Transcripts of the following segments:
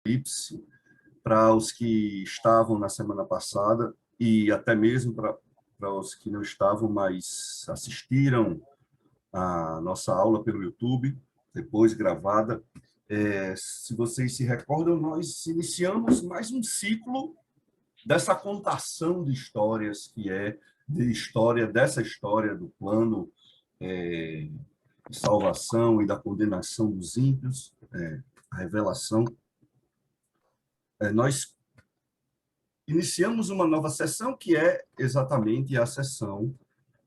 Apocalipse, para os que estavam na semana passada e até mesmo para os que não estavam, mas assistiram a nossa aula pelo YouTube, depois gravada. Se vocês se recordam, nós iniciamos mais um ciclo dessa contação de histórias, que é dessa história do plano de salvação e da condenação dos ímpios, a revelação. Nós iniciamos uma nova sessão, que é exatamente a sessão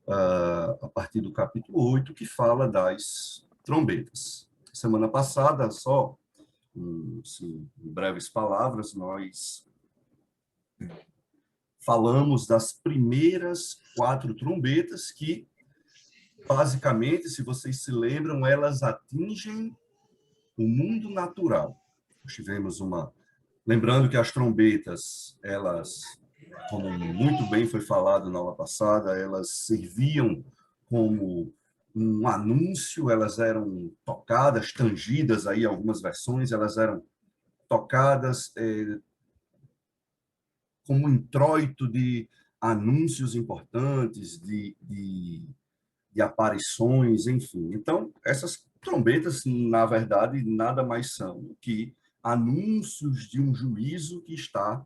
a partir do capítulo 8, que fala das trombetas. Semana passada, só em breves palavras, nós falamos das primeiras 4 trombetas que, basicamente, se vocês se lembram, elas atingem o mundo natural. Nós tivemos Lembrando que as trombetas, elas, como muito bem foi falado na aula passada, elas serviam como um anúncio, elas eram tocadas, tangidas, aí algumas versões, elas eram tocadas como um introito de anúncios importantes, de aparições, enfim. Então, essas trombetas, na verdade, nada mais são do que anúncios de um juízo que está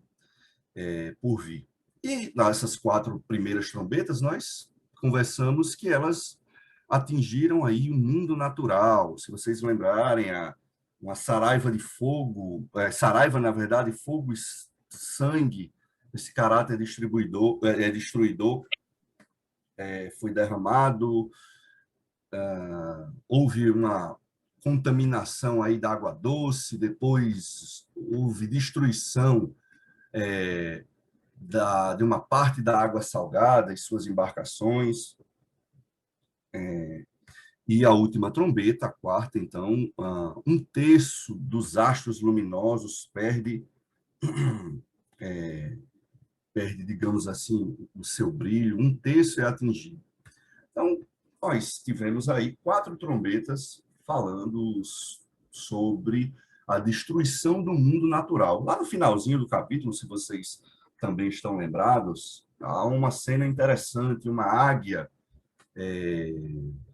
por vir. E nessas 4 primeiras trombetas, nós conversamos que elas atingiram aí o mundo natural. Se vocês lembrarem, uma saraiva de fogo, na verdade, fogo e sangue, esse caráter destruidor, foi derramado, houve uma contaminação aí da água doce, depois houve destruição de uma parte da água salgada e suas embarcações. E a última trombeta, a 4ª, então, 1/3 dos astros luminosos perde, digamos assim, o seu brilho, 1/3 é atingido. Então, nós tivemos aí 4 trombetas falando sobre a destruição do mundo natural. Lá no finalzinho do capítulo, se vocês também estão lembrados, há uma cena interessante, uma águia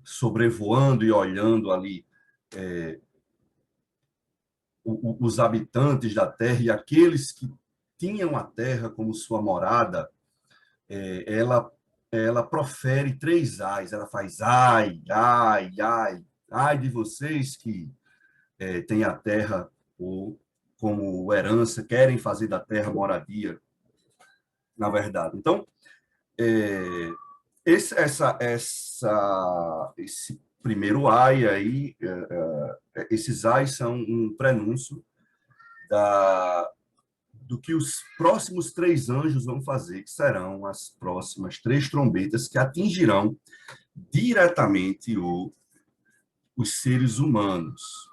sobrevoando e olhando ali os habitantes da terra e aqueles que tinham a terra como sua morada. Ela profere 3 ais, ela faz ai, ai, ai, ai de vocês que têm a terra como herança, querem fazer da terra moradia, na verdade. Então, esse primeiro ai aí, esses ais são um prenúncio do que os próximos 3 anjos vão fazer, que serão as próximas 3 trombetas que atingirão diretamente os seres humanos.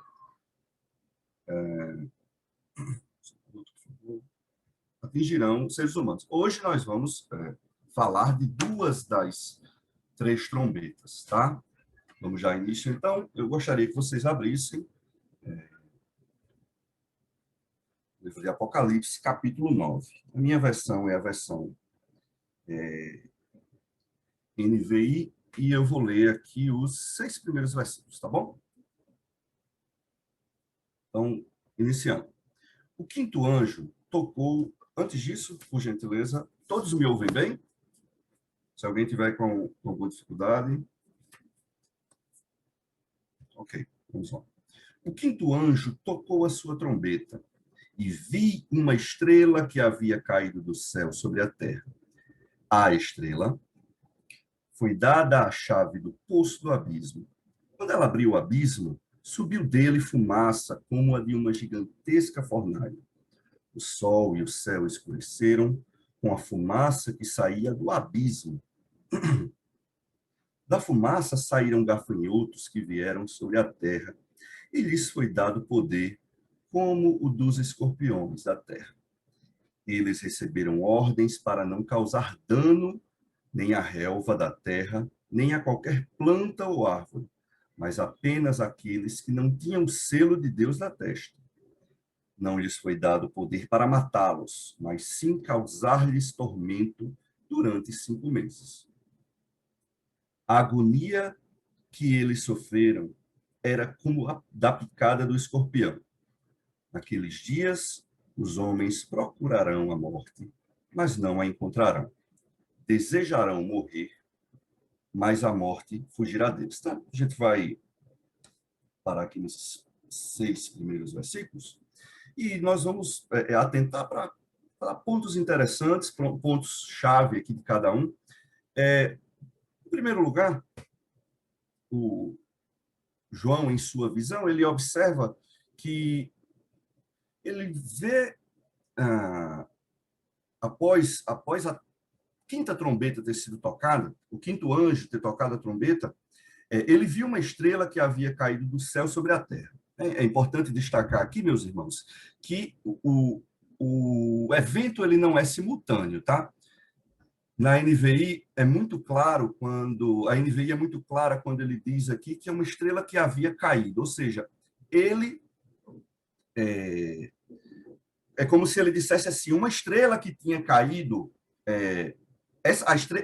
Atingirão os seres humanos. Hoje nós vamos falar de 2 das 3 trombetas, tá? Vamos já início, então. Eu gostaria que vocês abrissem o livro de Apocalipse, capítulo 9. A minha versão é a versão NVI, e eu vou ler aqui os 6 primeiros versículos, tá bom? Então, iniciando. O 5º anjo tocou... Antes disso, por gentileza, todos me ouvem bem? Se alguém tiver com alguma dificuldade... Ok, vamos lá. O 5º anjo tocou a sua trombeta, e vi uma estrela que havia caído do céu sobre a terra. A estrela foi dada a chave do poço do abismo. Quando ela abriu o abismo, subiu dele fumaça como a de uma gigantesca fornalha. O sol e o céu escureceram com a fumaça que saía do abismo. Da fumaça saíram gafanhotos que vieram sobre a terra, e lhes foi dado poder como o dos escorpiões da terra. Eles receberam ordens para não causar dano nem à relva da terra, nem a qualquer planta ou árvore, mas apenas aqueles que não tinham o selo de Deus na testa. não lhes foi dado poder para matá-los, mas sim causar-lhes tormento durante 5 meses. A agonia que eles sofreram era como a da picada do escorpião. Naqueles dias, os homens procurarão a morte, mas não a encontrarão. Desejarão morrer, mas a morte fugirá deles. Tá? A gente vai parar aqui nesses 6 primeiros versículos e nós vamos atentar para pontos interessantes, pontos-chave aqui de cada um. Em primeiro lugar, o João, em sua visão, ele observa que ele vê, após a quinta trombeta ter sido tocada, o quinto anjo ter tocado a trombeta, ele viu uma estrela que havia caído do céu sobre a terra. É importante destacar aqui, meus irmãos, que o evento ele não é simultâneo, tá? Na NVI é muito claro a NVI é muito clara quando ele diz aqui que é uma estrela que havia caído, ou seja, ele é como se ele dissesse assim, uma estrela que tinha caído,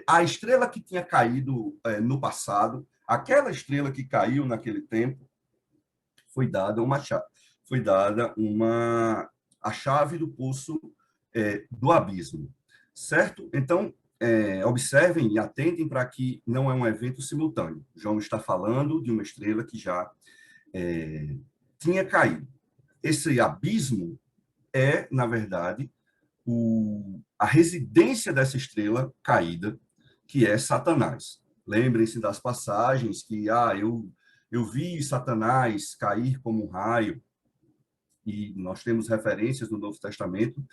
a estrela que tinha caído no passado, aquela estrela que caiu naquele tempo, foi dada a chave do poço do abismo, certo? Então, observem e atentem para que não é um evento simultâneo. João está falando de uma estrela que já tinha caído. Esse abismo é, na verdade, a residência dessa estrela caída, que é Satanás. Lembrem-se das passagens que eu vi Satanás cair como um raio, e nós temos referências no Novo Testamento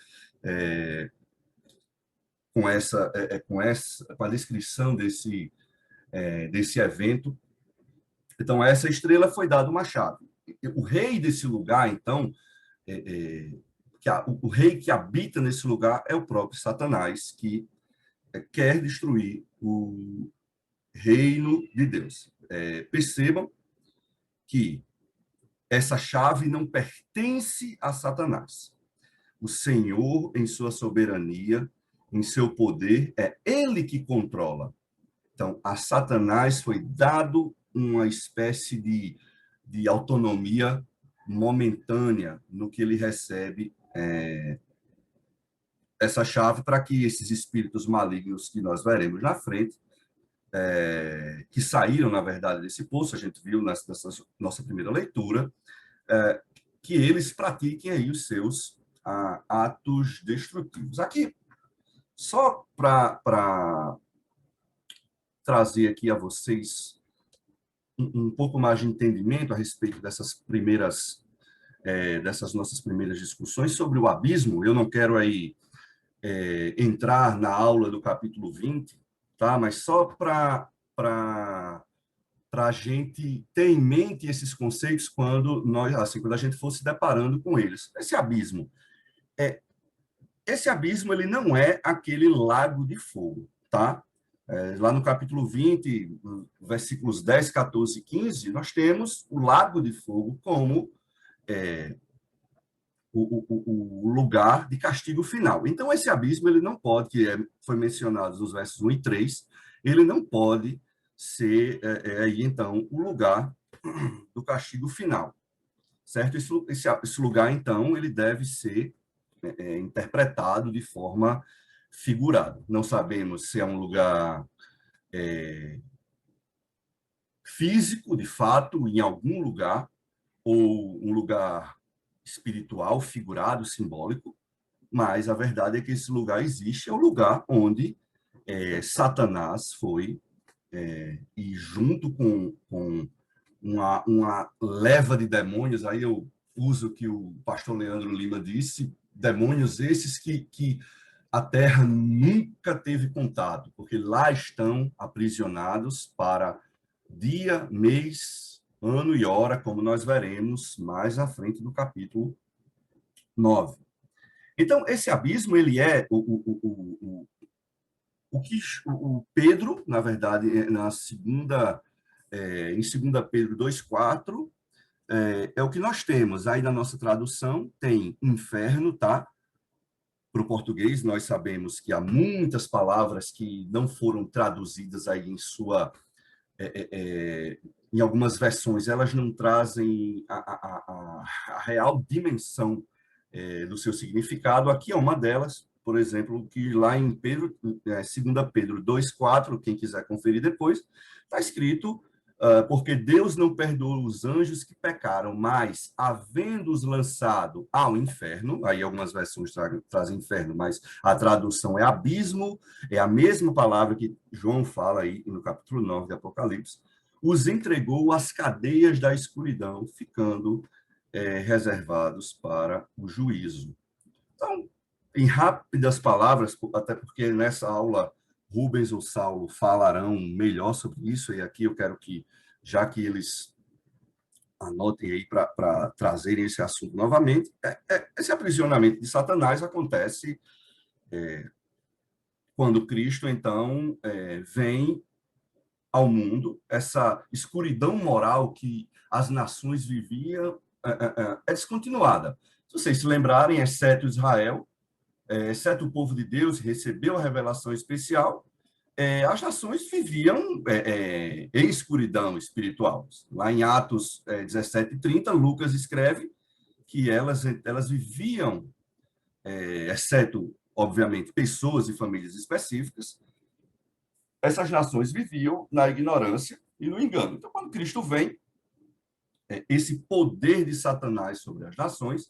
com a descrição desse evento. Então, a essa estrela foi dada uma chave. O rei desse lugar, então, o rei que habita nesse lugar é o próprio Satanás, que quer destruir o reino de Deus. Percebam que essa chave não pertence a Satanás. O Senhor, em sua soberania, em seu poder, é ele que controla. Então, a Satanás foi dado uma espécie de autonomia momentânea no que ele recebe essa chave para que esses espíritos malignos que nós veremos na frente, que saíram, na verdade, desse poço, a gente viu nessa nossa primeira leitura, que eles pratiquem aí os seus atos destrutivos. Aqui, só para trazer aqui a vocês um pouco mais de entendimento a respeito dessas nossas primeiras discussões sobre o abismo, eu não quero aí entrar na aula do capítulo 20, tá? Mas só para a gente ter em mente esses conceitos quando a gente for se deparando com eles. Esse abismo ele não é aquele lago de fogo, tá? Lá no capítulo 20, versículos 10, 14 e 15, nós temos o lago de fogo como o lugar de castigo final. Então, esse abismo ele não pode, que foi mencionado nos versos 1 e 3, ele não pode ser aí, então, o lugar do castigo final, certo? Esse lugar, então, ele deve ser interpretado de forma figurada. Não sabemos se é um lugar físico, de fato, em algum lugar, ou um lugar espiritual, figurado, simbólico, mas a verdade é que esse lugar existe, é o lugar onde Satanás foi, e junto com uma leva de demônios, aí eu uso o que o pastor Leandro Lima disse, demônios esses que a Terra nunca teve contato, porque lá estão aprisionados para dia, mês, ano e hora, como nós veremos mais à frente do capítulo 9. Então, esse abismo, ele é o que o Pedro, na verdade, em 2 Pedro 2,4, é o que nós temos. Aí na nossa tradução tem inferno, tá? Para o português, nós sabemos que há muitas palavras que não foram traduzidas aí em sua em algumas versões, elas não trazem a real dimensão do seu significado. Aqui é uma delas, por exemplo, que lá em Pedro, 2 Pedro 2,4, quem quiser conferir depois, está escrito, porque Deus não perdoa os anjos que pecaram, mas, havendo-os lançado ao inferno, aí algumas versões trazem inferno, mas a tradução é abismo, é a mesma palavra que João fala aí no capítulo 9 de Apocalipse, os entregou às cadeias da escuridão, ficando reservados para o juízo. Então, em rápidas palavras, até porque nessa aula Rubens ou Saulo falarão melhor sobre isso, e aqui eu quero que, já que eles anotem aí para trazerem esse assunto novamente, esse aprisionamento de Satanás acontece quando Cristo, então, vem ao mundo, essa escuridão moral que as nações viviam é descontinuada. Se vocês se lembrarem, exceto Israel, exceto o povo de Deus, recebeu a revelação especial, as nações viviam em escuridão espiritual. Lá em Atos 17:30, Lucas escreve que elas viviam, exceto, obviamente, pessoas e famílias específicas, essas nações viviam na ignorância e no engano. Então, quando Cristo vem, esse poder de Satanás sobre as nações,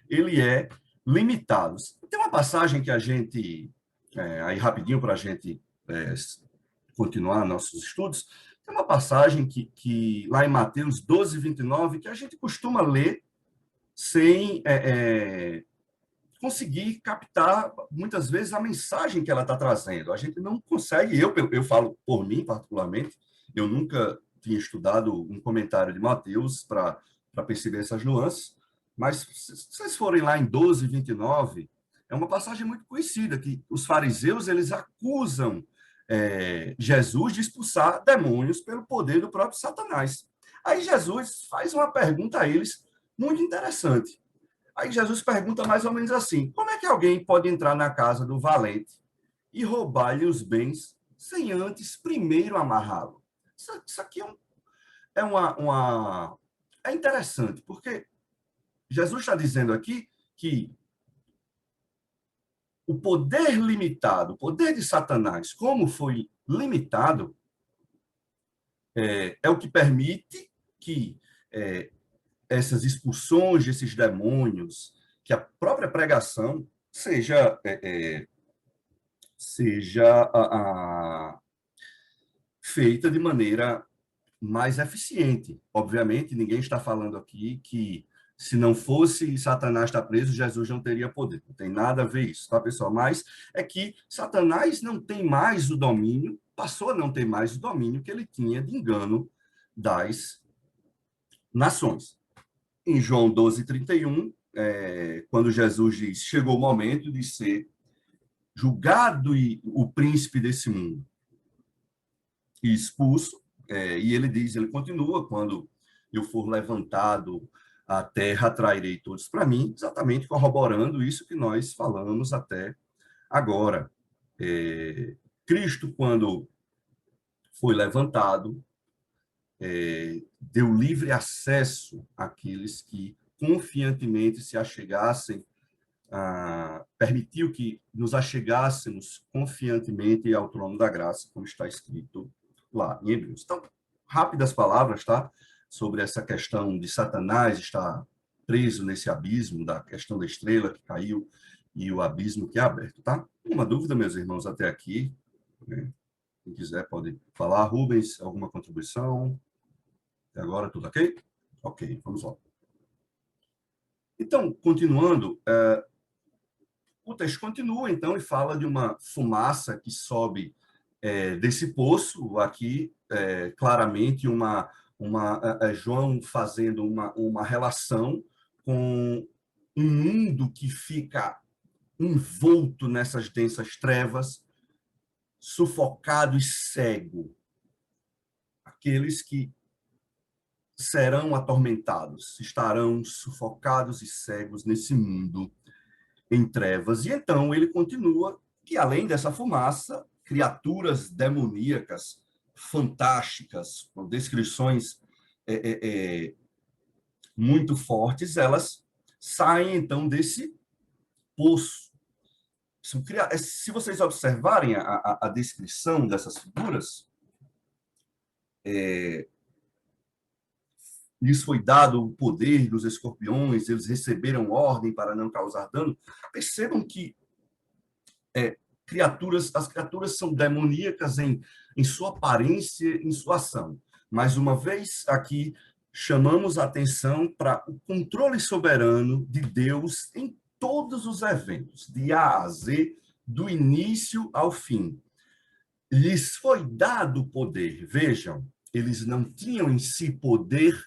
ele é limitado. Tem uma passagem que a gente, aí rapidinho para a gente continuar nossos estudos, tem uma passagem lá em Mateus 12:29, que a gente costuma ler sem conseguir captar, muitas vezes, a mensagem que ela está trazendo. A gente não consegue, eu falo por mim, particularmente, eu nunca tinha estudado um comentário de Mateus para perceber essas nuances, mas se vocês forem lá em 12:29, é uma passagem muito conhecida, que os fariseus eles acusam Jesus de expulsar demônios pelo poder do próprio Satanás. Aí Jesus faz uma pergunta a eles muito interessante. Aí Jesus pergunta mais ou menos assim: como é que alguém pode entrar na casa do valente e roubar-lhe os bens sem antes primeiro amarrá-lo? Isso aqui é interessante, porque Jesus está dizendo aqui que o poder limitado, o poder de Satanás, como foi limitado, é o que permite que essas expulsões desses demônios, que a própria pregação seja feita de maneira mais eficiente. Obviamente, ninguém está falando aqui que se não fosse Satanás estar preso, Jesus não teria poder. Não tem nada a ver isso, tá, pessoal? Mas é que Satanás não tem mais o domínio, passou a não ter mais o domínio que ele tinha de engano das nações. Em João 12:31, quando Jesus diz: chegou o momento de ser julgado e o príncipe desse mundo e expulso, e ele diz, ele continua, quando eu for levantado a terra, atrairei todos para mim, exatamente corroborando isso que nós falamos até agora. Cristo, quando foi levantado, deu livre acesso àqueles que confiantemente se achegassem, permitiu que nos achegássemos confiantemente ao trono da graça, como está escrito lá em Hebreus. Então, rápidas palavras, tá? Sobre essa questão de Satanás estar preso nesse abismo, da questão da estrela que caiu e o abismo que é aberto, tá? Uma dúvida, meus irmãos, até aqui, né? Quem quiser pode falar. Rubens, alguma contribuição? Até agora, tudo ok? Ok, vamos lá. Então, continuando, o texto continua, então, e fala de uma fumaça que sobe desse poço, aqui, claramente, João fazendo uma relação com um mundo que fica envolto nessas densas trevas, sufocado e cego. Aqueles que serão atormentados, estarão sufocados e cegos nesse mundo em trevas. E então ele continua que, além dessa fumaça, criaturas demoníacas fantásticas, com descrições é, é, é, muito fortes, elas saem então desse poço. Se vocês observarem a descrição dessas figuras, lhes foi dado o poder dos escorpiões, eles receberam ordem para não causar dano. Percebam que as criaturas são demoníacas em sua aparência, em sua ação. Mais uma vez, aqui chamamos a atenção para o controle soberano de Deus em todos os eventos, de A a Z, do início ao fim. Lhes foi dado poder. Vejam, eles não tinham em si poder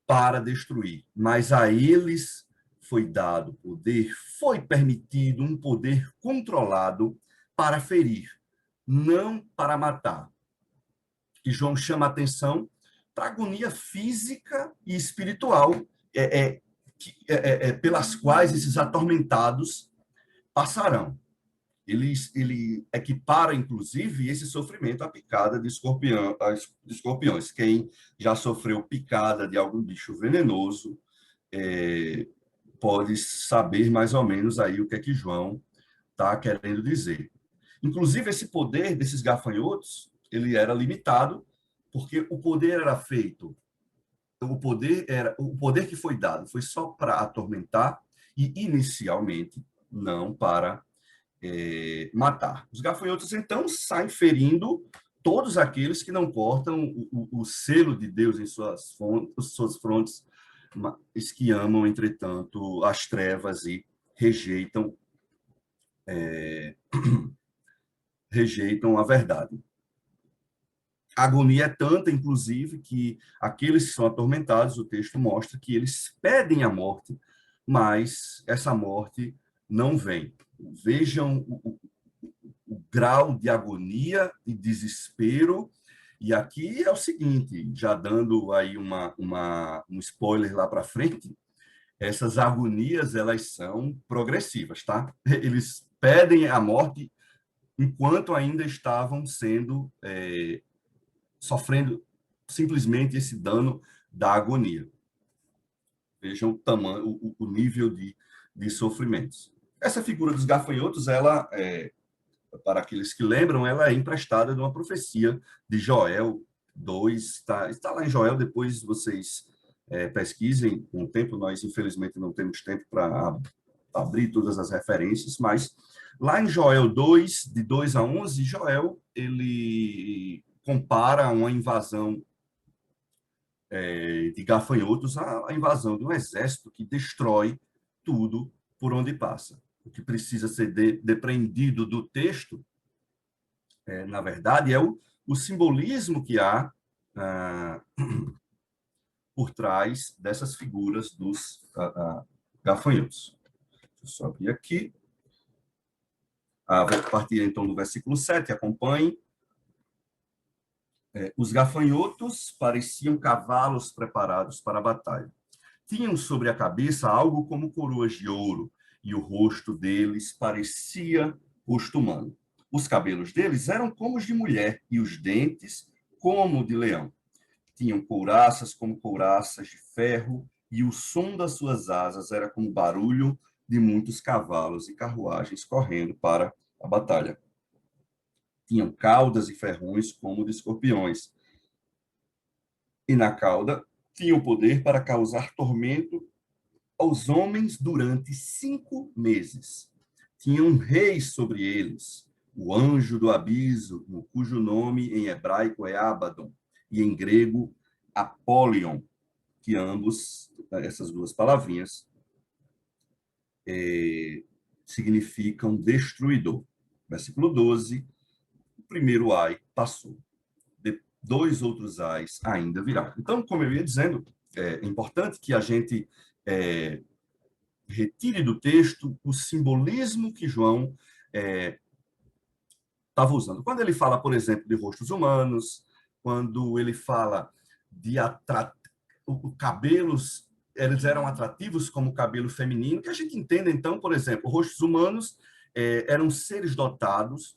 para destruir, mas a eles foi dado poder, foi permitido um poder controlado para ferir, não para matar. E João chama a atenção para a agonia física e espiritual pelas quais esses atormentados passarão. Ele equipara, inclusive, esse sofrimento à picada de escorpiões. Quem já sofreu picada de algum bicho venenoso pode saber mais ou menos aí o que é que João está querendo dizer. Inclusive, esse poder desses gafanhotos, ele era limitado, porque o poder era feito, o poder que foi dado foi só para atormentar e, inicialmente, não para matar. Os gafanhotos, então, saem ferindo todos aqueles que não portam o selo de Deus em suas frontes, mas que amam, entretanto, as trevas e rejeitam a verdade. A agonia é tanta, inclusive, que aqueles que são atormentados, o texto mostra que eles pedem a morte, mas essa morte não vem. Vejam o grau de agonia e desespero. E aqui é o seguinte, já dando aí um spoiler lá para frente, essas agonias, elas são progressivas, tá? Eles pedem a morte enquanto ainda estavam sofrendo simplesmente esse dano da agonia. Vejam o tamanho, o nível de sofrimentos. Essa figura dos gafanhotos, ela para aqueles que lembram, ela é emprestada de uma profecia de Joel 2, está lá em Joel, depois vocês pesquisem com o tempo, nós infelizmente não temos tempo para abrir todas as referências, mas lá em Joel 2, de 2 a 11, Joel, ele compara uma invasão de gafanhotos à invasão de um exército que destrói tudo por onde passa. O que precisa ser depreendido do texto, na verdade, é o simbolismo que há por trás dessas figuras dos gafanhotos. Deixa eu só abrir aqui. Vou partir, então, do versículo 7, acompanhe. Os gafanhotos pareciam cavalos preparados para a batalha. Tinham sobre a cabeça algo como coroas de ouro, e o rosto deles parecia rosto humano. Os cabelos deles eram como os de mulher, e os dentes como de leão. Tinham couraças como couraças de ferro, e o som das suas asas era como barulho de muitos cavalos e carruagens correndo para a batalha. Tinham caudas e ferrões como de escorpiões. E na cauda tinham o poder para causar tormento aos homens durante 5 meses. Tinha um rei sobre eles, o anjo do abismo, cujo nome em hebraico é Abaddon, e em grego, Apollyon, que ambos, essas duas palavrinhas, significam destruidor. Versículo 12, o primeiro ai passou. 2 outros ais ainda virão. Então, como eu ia dizendo, é importante que a gente retire do texto o simbolismo que João estava usando. Quando ele fala, por exemplo, de rostos humanos, quando ele fala de cabelos, eles eram atrativos como o cabelo feminino, que a gente entende, então, por exemplo, rostos humanos eram seres dotados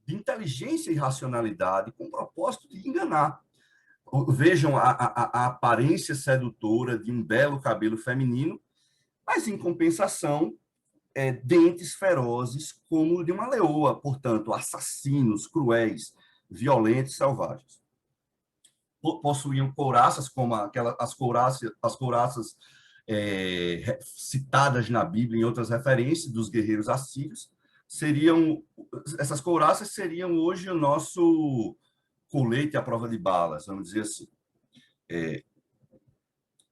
de inteligência e racionalidade com o propósito de enganar. Vejam a aparência sedutora de um belo cabelo feminino, mas, em compensação, dentes ferozes como o de uma leoa, portanto, assassinos, cruéis, violentos, selvagens. Possuíam couraças, como as couraças citadas na Bíblia em outras referências dos guerreiros assírios. Essas couraças seriam hoje o nosso colete à prova de balas, vamos dizer assim.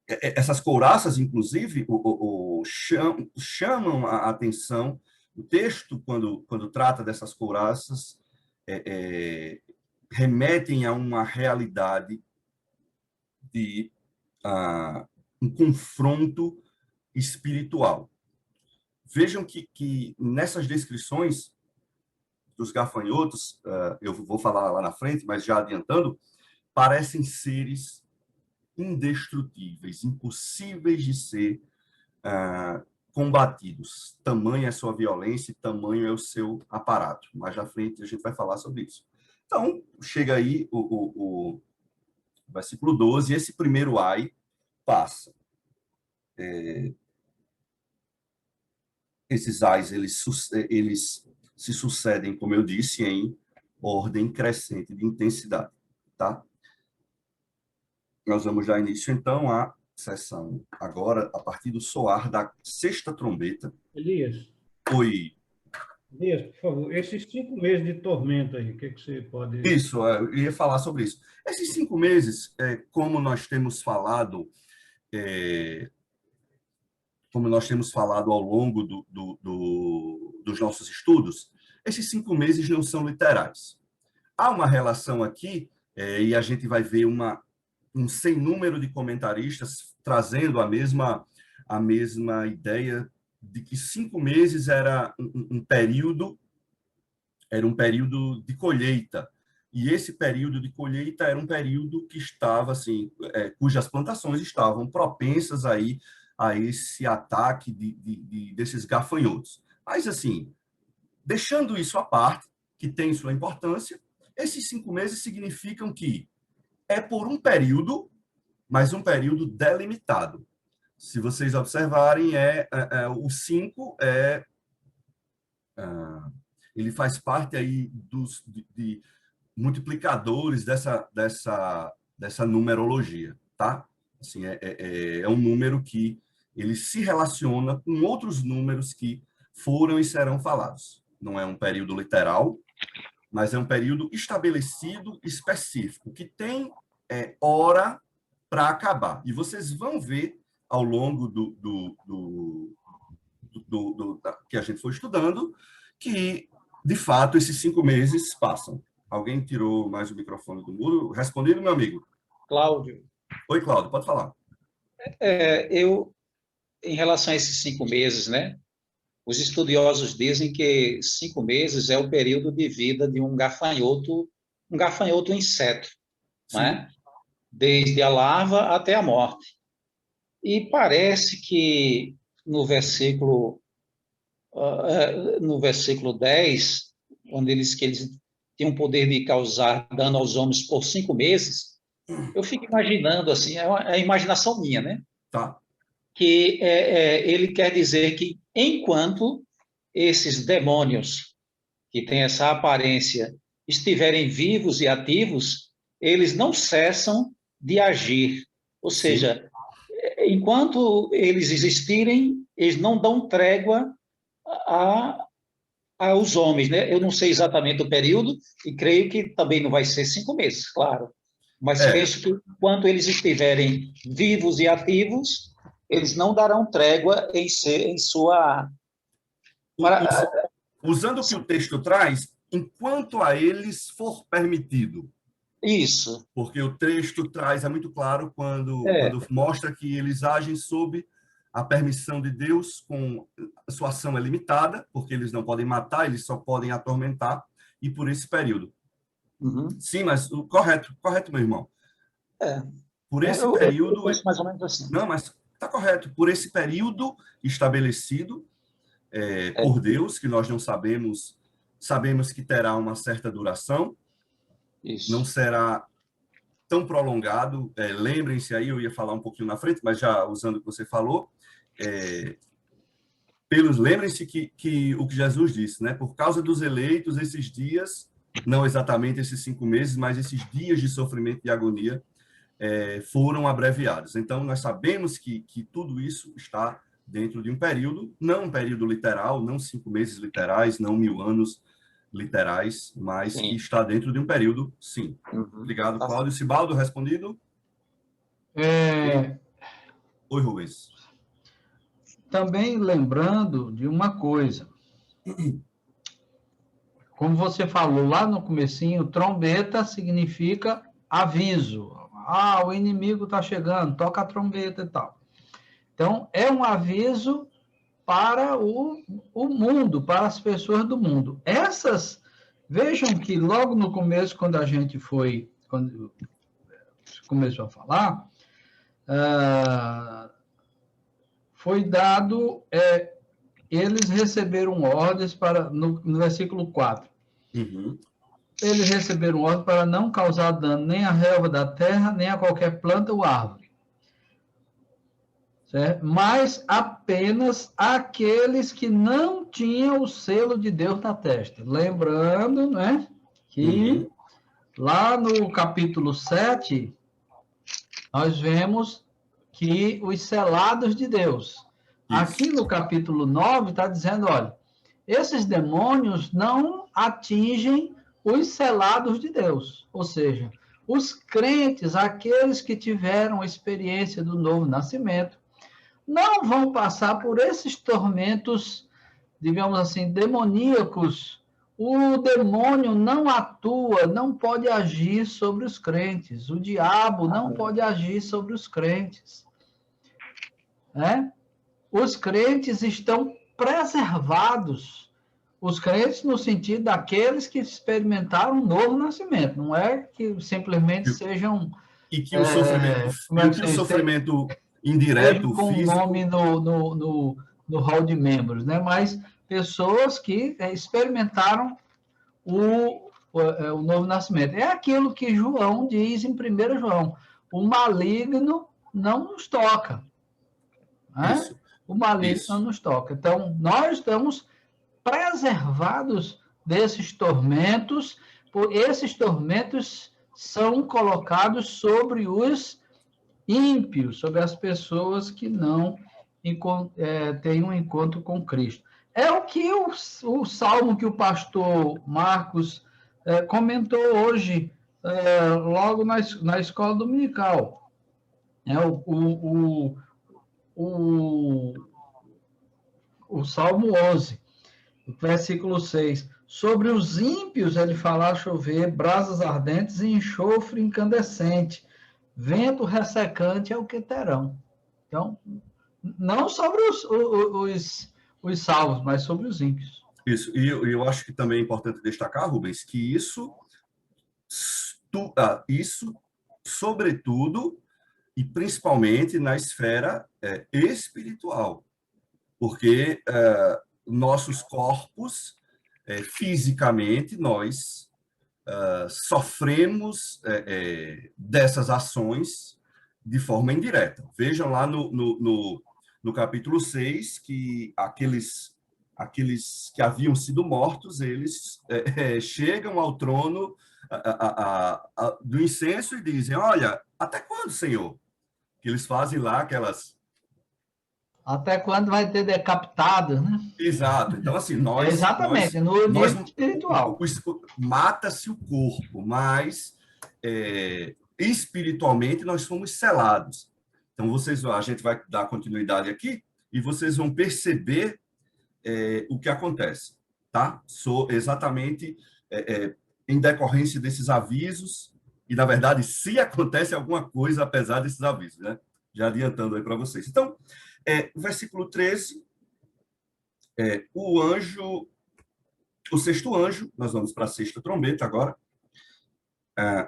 Essas couraças, inclusive, chamam a atenção. O texto, quando trata dessas couraças, remetem a uma realidade de um confronto espiritual. Vejam que nessas descrições dos gafanhotos, eu vou falar lá na frente, mas já adiantando, parecem seres indestrutíveis, impossíveis de ser combatidos. Tamanha é a sua violência e tamanho é o seu aparato. Mais à frente a gente vai falar sobre isso. Então, chega aí o versículo 12, e esse primeiro ai passa. Esses ais, eles se sucedem, como eu disse, em ordem crescente de intensidade, tá? Nós vamos dar início, então, à sessão agora, a partir do soar da sexta trombeta. Elias, Oi. Elias, por favor, esses 5 meses de tormento aí, o que você pode... Isso, eu ia falar sobre isso. Esses 5 meses, como nós temos falado, ao longo dos nossos estudos, esses 5 meses não são literais. Há uma relação aqui, e a gente vai ver um sem número de comentaristas trazendo a mesma ideia de que 5 meses era um período de colheita. E esse período de colheita era um período que estava, assim, cujas plantações estavam propensas aí a esse ataque desses gafanhotos. Mas, assim, deixando isso à parte, que tem sua importância, esses 5 meses significam que é por um período, mas um período delimitado. Se vocês observarem, o 5 ele faz parte aí de multiplicadores dessa numerologia, tá? Assim, é um número que ele se relaciona com outros números que foram e serão falados. Não é um período literal, mas é um período estabelecido, específico, que tem hora para acabar. E vocês vão ver ao longo que a gente foi estudando que, de fato, esses 5 meses passam. Alguém tirou mais o microfone do muro? Respondido, meu amigo? Cláudio, Oi, Cláudio, pode falar. em relação a esses 5 meses, né? Os estudiosos dizem que 5 meses é o período de vida de um gafanhoto inseto, né? Desde a larva até a morte. E parece que no versículo 10, onde que eles têm o poder de causar dano aos homens por 5 meses, eu fico imaginando, assim, é a imaginação minha, né? Tá. Que ele quer dizer que enquanto esses demônios que têm essa aparência estiverem vivos e ativos, eles não cessam de agir. Ou seja, enquanto eles existirem, eles não dão trégua aos homens, né? Eu não sei exatamente o período e creio que também não vai ser 5 meses, claro. Mas penso que enquanto eles estiverem vivos e ativos, eles não darão trégua em sua... Usando o que o texto traz, enquanto a eles for permitido. Isso. Porque o texto traz, é muito claro quando mostra que eles agem sob a permissão de Deus, a sua ação é limitada, porque eles não podem matar, eles só podem atormentar, e por esse período. Uhum. Sim, mas correto, meu irmão. É. Por esse Eu período... penso mais ou menos assim. Não, mas está correto. Por esse período estabelecido É. por Deus, que nós não sabemos, sabemos que terá uma certa duração, não Isso. será tão prolongado. Lembrem-se aí, eu ia falar um pouquinho na frente, mas já usando o que você falou, lembrem-se que o que Jesus disse, né? Por causa dos eleitos, esses dias, não exatamente esses 5 meses, mas esses dias de sofrimento e agonia foram abreviados. Então, nós sabemos que tudo isso está dentro de um período, não um período literal, não 5 meses literais, não 1000 anos literais, mas Sim. que está dentro de um período, sim. Uhum. Obrigado, Tá Cláudio. certo. Sibaldo, respondido? Oi, Rubens. Também lembrando de uma coisa. Como você falou lá no comecinho, trombeta significa aviso. Ah, o inimigo está chegando, toca a trombeta e tal. Então, é um aviso para o mundo, para as pessoas do mundo. Vejam que logo no começo, quando começou a falar, foi dado, eles receberam ordens no versículo 4. Uhum. Eles receberam ordem para não causar dano nem à relva da terra, nem a qualquer planta ou árvore. Certo? Mas apenas aqueles que não tinham o selo de Deus na testa. Lembrando, né, que lá no capítulo 7, nós vemos que os selados de Deus. Isso. Aqui no capítulo 9 está dizendo, olha, esses demônios não atingem os selados de Deus. Ou seja, os crentes, aqueles que tiveram experiência do novo nascimento, não vão passar por esses tormentos, digamos assim, demoníacos. O demônio não atua, não pode agir sobre os crentes. O diabo não pode agir sobre os crentes. Né? Os crentes estão preservados. Os crentes no sentido daqueles que experimentaram um novo nascimento. Não é que simplesmente sejam... E que o sofrimento indireto, com físico... nome no hall de membros, né? Mas pessoas que experimentaram o novo nascimento. É aquilo que João diz em 1 João, o maligno não nos toca. Né? O maligno não nos toca. Então, nós estamos preservados desses tormentos, esses tormentos são colocados sobre os ímpios, sobre as pessoas que não têm um encontro com Cristo. É o que o salmo que o pastor Marcos comentou hoje, logo na escola dominical. O Salmo 11, versículo 6. Sobre os ímpios ele fará chover brasas ardentes e enxofre incandescente. Vento ressecante é o que terão. Então, não sobre os salvos, mas sobre os ímpios. Isso, e eu acho que também é importante destacar, Rubens, que isso sobretudo, e principalmente na esfera espiritual, porque nossos corpos, fisicamente, nós sofremos dessas ações de forma indireta. Vejam lá no capítulo 6 que aqueles que haviam sido mortos, eles chegam ao trono do incenso e dizem, olha, até quando, Senhor? Que eles fazem lá aquelas... Até quando vai ter decapitado, né? Exato. Então, assim, exatamente, no nível espiritual. Mata-se o corpo, mas espiritualmente nós fomos selados. Então, a gente vai dar continuidade aqui e vocês vão perceber o que acontece, tá? Exatamente em decorrência desses avisos e, na verdade, se acontece alguma coisa apesar desses avisos, né? Já adiantando aí para vocês. Então, versículo 13, o sexto anjo, nós vamos para a sexta trombeta agora,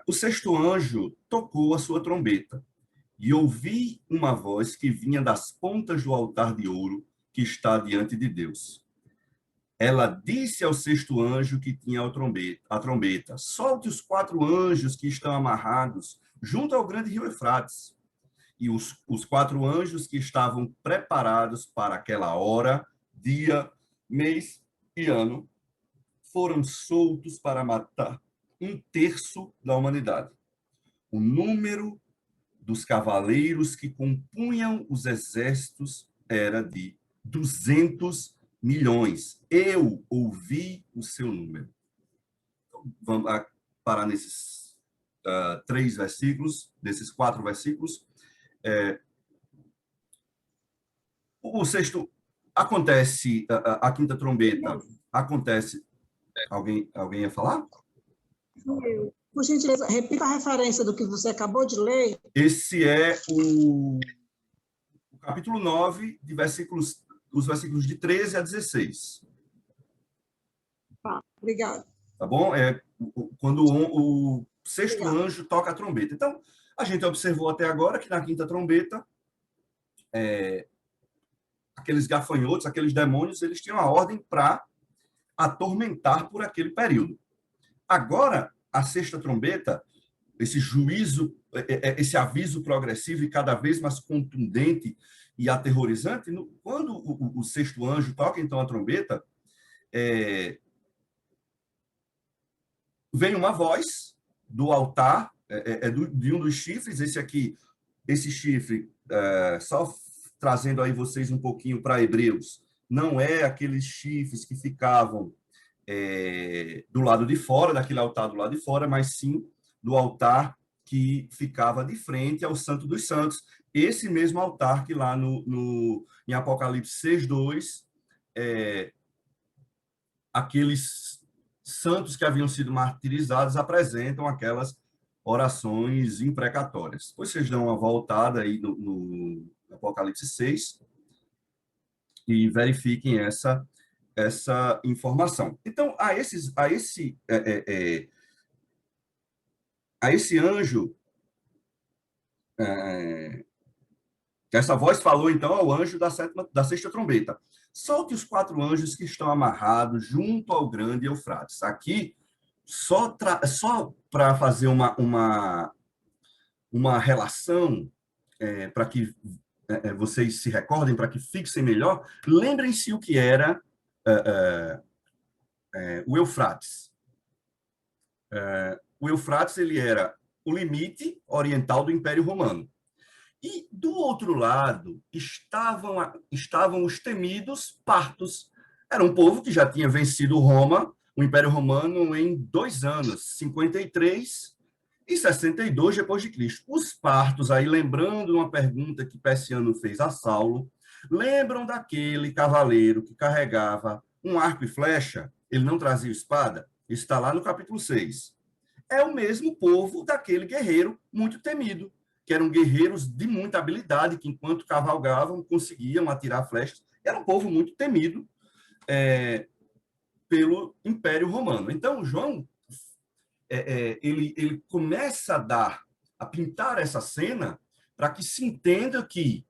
O sexto anjo tocou a sua trombeta, e ouvi uma voz que vinha das pontas do altar de ouro que está diante de Deus. Ela disse ao sexto anjo que tinha a trombeta: solte os 4 anjos que estão amarrados junto ao grande rio Eufrates. E os 4 anjos que estavam preparados para aquela hora, dia, mês e ano, foram soltos para matar 1/3 da humanidade. O número dos cavaleiros que compunham os exércitos era de 200 milhões. Eu ouvi o seu número. Então, vamos parar nesses 3 versículos, desses 4 versículos. O sexto acontece, a quinta trombeta acontece. Alguém ia falar? Por gentileza, repita a referência do que você acabou de ler. Esse é o capítulo 9, os versículos de 13 a 16. Tá, obrigada. Tá bom? Quando o sexto anjo toca a trombeta. Então, a gente observou até agora que na quinta trombeta, aqueles gafanhotos, aqueles demônios, eles tinham a ordem para atormentar por aquele período. Agora, a sexta trombeta, esse juízo, esse aviso progressivo e cada vez mais contundente e aterrorizante, quando o sexto anjo toca, então, a trombeta, vem uma voz do altar, de um dos chifres, esse chifre, só trazendo aí vocês um pouquinho para Hebreus, não é aqueles chifres que ficavam do lado de fora, daquele altar do lado de fora, mas sim do altar que ficava de frente ao Santo dos Santos. Esse mesmo altar que lá em Apocalipse 6:2, aqueles santos que haviam sido martirizados apresentam aquelas orações imprecatórias. Depois vocês dão uma voltada aí no Apocalipse 6 e verifiquem essa informação. Então, a esse anjo, que essa voz falou, então, ao anjo da sexta trombeta: solte os 4 anjos que estão amarrados junto ao grande Eufrates. Aqui, só para fazer uma relação, para que vocês se recordem, para que fixem melhor, lembrem-se o que era o Eufrates. O Eufrates, ele era o limite oriental do Império Romano. E, do outro lado, estavam os temidos partos. Era um povo que já tinha vencido Roma, o Império Romano, em 2 anos, 53 e 62 depois de Cristo. Os partos, aí lembrando uma pergunta que Persiano fez a Saulo, lembram daquele cavaleiro que carregava um arco e flecha? Ele não trazia espada? Isso está lá no capítulo 6. É o mesmo povo daquele guerreiro muito temido, que eram guerreiros de muita habilidade, que enquanto cavalgavam conseguiam atirar flechas. Era um povo muito temido pelo Império Romano. Então, João, ele começa a pintar essa cena para que se entenda que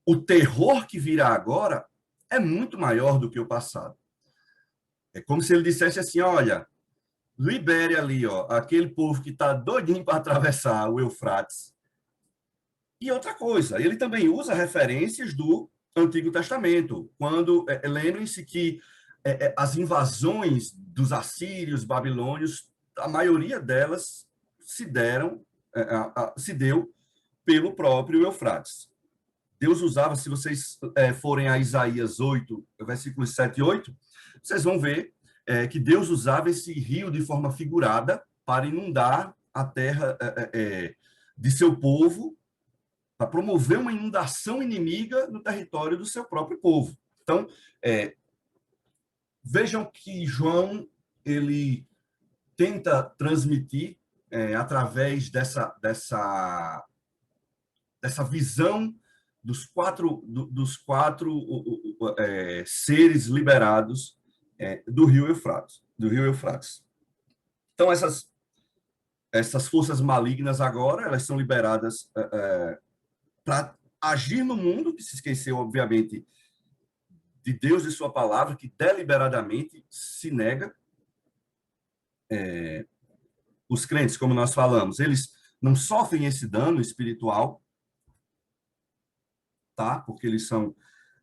o terror que virá agora é muito maior do que o passado. É como se ele dissesse assim: olha, libere ali, aquele povo que está doidinho para atravessar o Eufrates. E outra coisa, ele também usa referências do Antigo Testamento, quando, lembrem-se que as invasões dos assírios, babilônios, a maioria delas se deu pelo próprio Eufrates. Deus usava, se vocês forem a Isaías 8, versículos 7 e 8, vocês vão ver que Deus usava esse rio de forma figurada para inundar a terra de seu povo, para promover uma inundação inimiga no território do seu próprio povo. Então, vejam que João, ele tenta transmitir, através dessa visão dos quatro seres liberados do rio Eufrates. Então, essas forças malignas agora, elas são liberadas para agir no mundo, que se esqueceu, obviamente, de Deus e sua palavra, que deliberadamente se nega. Os crentes, como nós falamos, eles não sofrem esse dano espiritual, tá? Porque eles são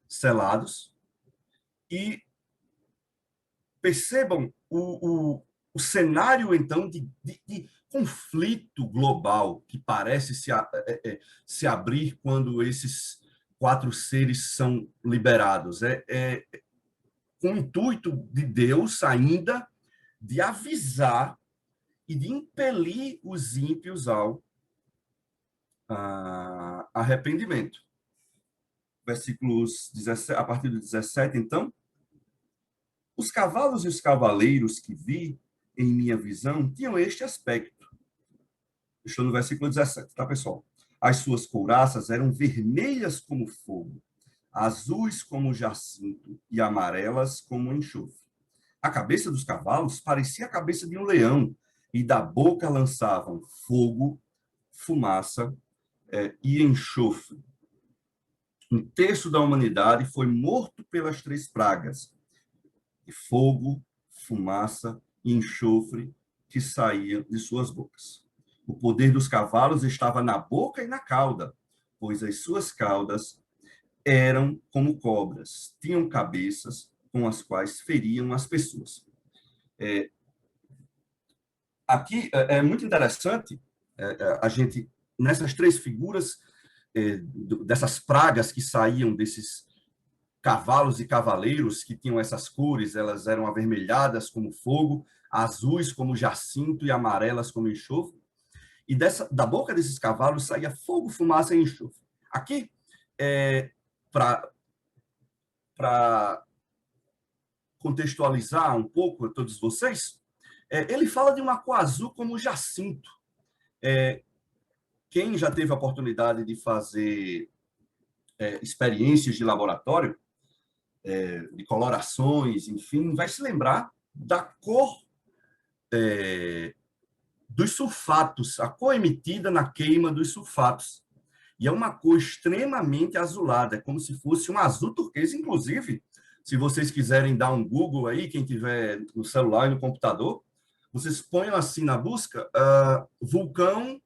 selados. E percebam o cenário, então, de conflito global que parece se abrir quando esses 4 seres são liberados. Com o intuito de Deus ainda de avisar e de impelir os ímpios ao arrependimento. Versículos 17, a partir do 17, então. Os cavalos e os cavaleiros que vi em minha visão tinham este aspecto. Estou no versículo 17, tá, pessoal? As suas couraças eram vermelhas como fogo, azuis como jacinto e amarelas como enxofre. A cabeça dos cavalos parecia a cabeça de um leão, e da boca lançavam fogo, fumaça e enxofre. 1/3 da humanidade foi morto pelas 3 pragas, de fogo, fumaça e enxofre que saía de suas bocas. O poder dos cavalos estava na boca e na cauda, pois as suas caudas eram como cobras, tinham cabeças com as quais feriam as pessoas. Aqui é muito interessante a gente, nessas 3 figuras, dessas pragas que saíam desses cavalos e cavaleiros que tinham essas cores, elas eram avermelhadas como fogo, azuis como jacinto e amarelas como enxofre. E da boca desses cavalos saía fogo, fumaça e enxofre. Aqui, para contextualizar um pouco a todos vocês, ele fala de uma cor azul como jacinto. Quem já teve a oportunidade de fazer experiências de laboratório, de colorações, enfim, vai se lembrar da cor dos sulfatos, a cor emitida na queima dos sulfatos. E é uma cor extremamente azulada, é como se fosse um azul turquesa. Inclusive, se vocês quiserem dar um Google aí, quem tiver no celular e no computador, vocês põem assim na busca, vulcão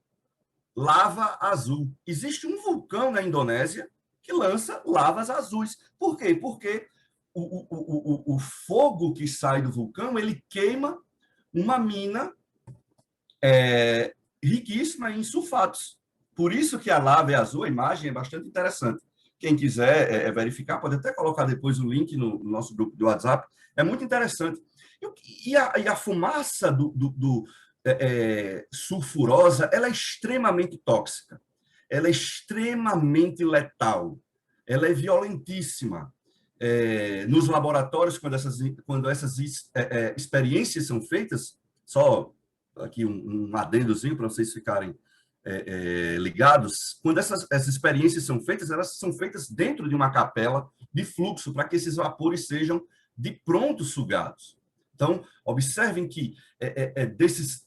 lava azul. Existe um vulcão na Indonésia que lança lavas azuis. Por quê? Porque o fogo que sai do vulcão, ele queima uma mina riquíssima em sulfatos. Por isso que a lava é azul, a imagem é bastante interessante. Quem quiser verificar, pode até colocar depois o link no nosso grupo do WhatsApp. É muito interessante. E a fumaça sulfurosa, ela é extremamente tóxica. Ela é extremamente letal. Ela é violentíssima. Nos laboratórios, quando essas experiências são feitas, só aqui um adendozinho para vocês ficarem ligados, quando essas experiências são feitas, elas são feitas dentro de uma capela de fluxo, para que esses vapores sejam de pronto sugados. Então, observem que desses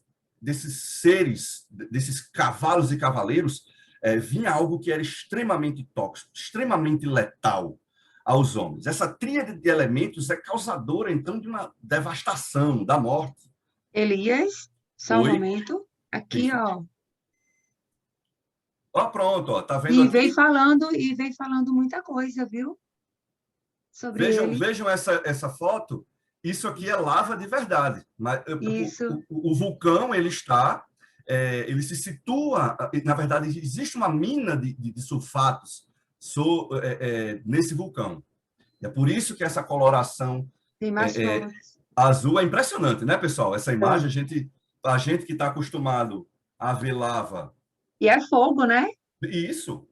seres, desses cavalos e cavaleiros, vinha algo que era extremamente tóxico, extremamente letal aos homens. Essa tríade de elementos é causadora, então, de uma devastação, da morte. Elias, só um momento. Aqui, ó. Ó, pronto, ó, tá vendo? E vem falando muita coisa, viu? Sobre ele. Vejam essa foto. Isso aqui é lava de verdade. Mas o vulcão, ele se situa, na verdade, existe uma mina de sulfatos nesse vulcão. É por isso que essa coloração Tem mais azul é impressionante, né, pessoal? Essa imagem, a gente que está acostumado a ver lava. E é fogo, né? Isso,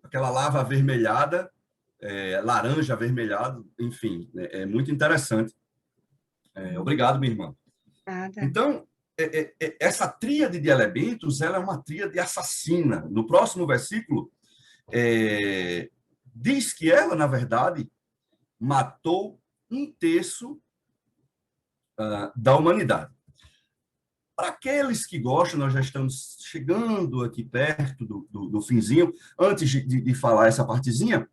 aquela lava avermelhada, laranja avermelhado, enfim, é muito interessante. Obrigado, minha irmã. Nada. Então, essa tríade de elementos, ela é uma tríade assassina. No próximo versículo, diz que ela, na verdade, matou 1/3 da humanidade. para aqueles que gostam, nós já estamos chegando aqui perto do finzinho. Antes de falar essa partezinha,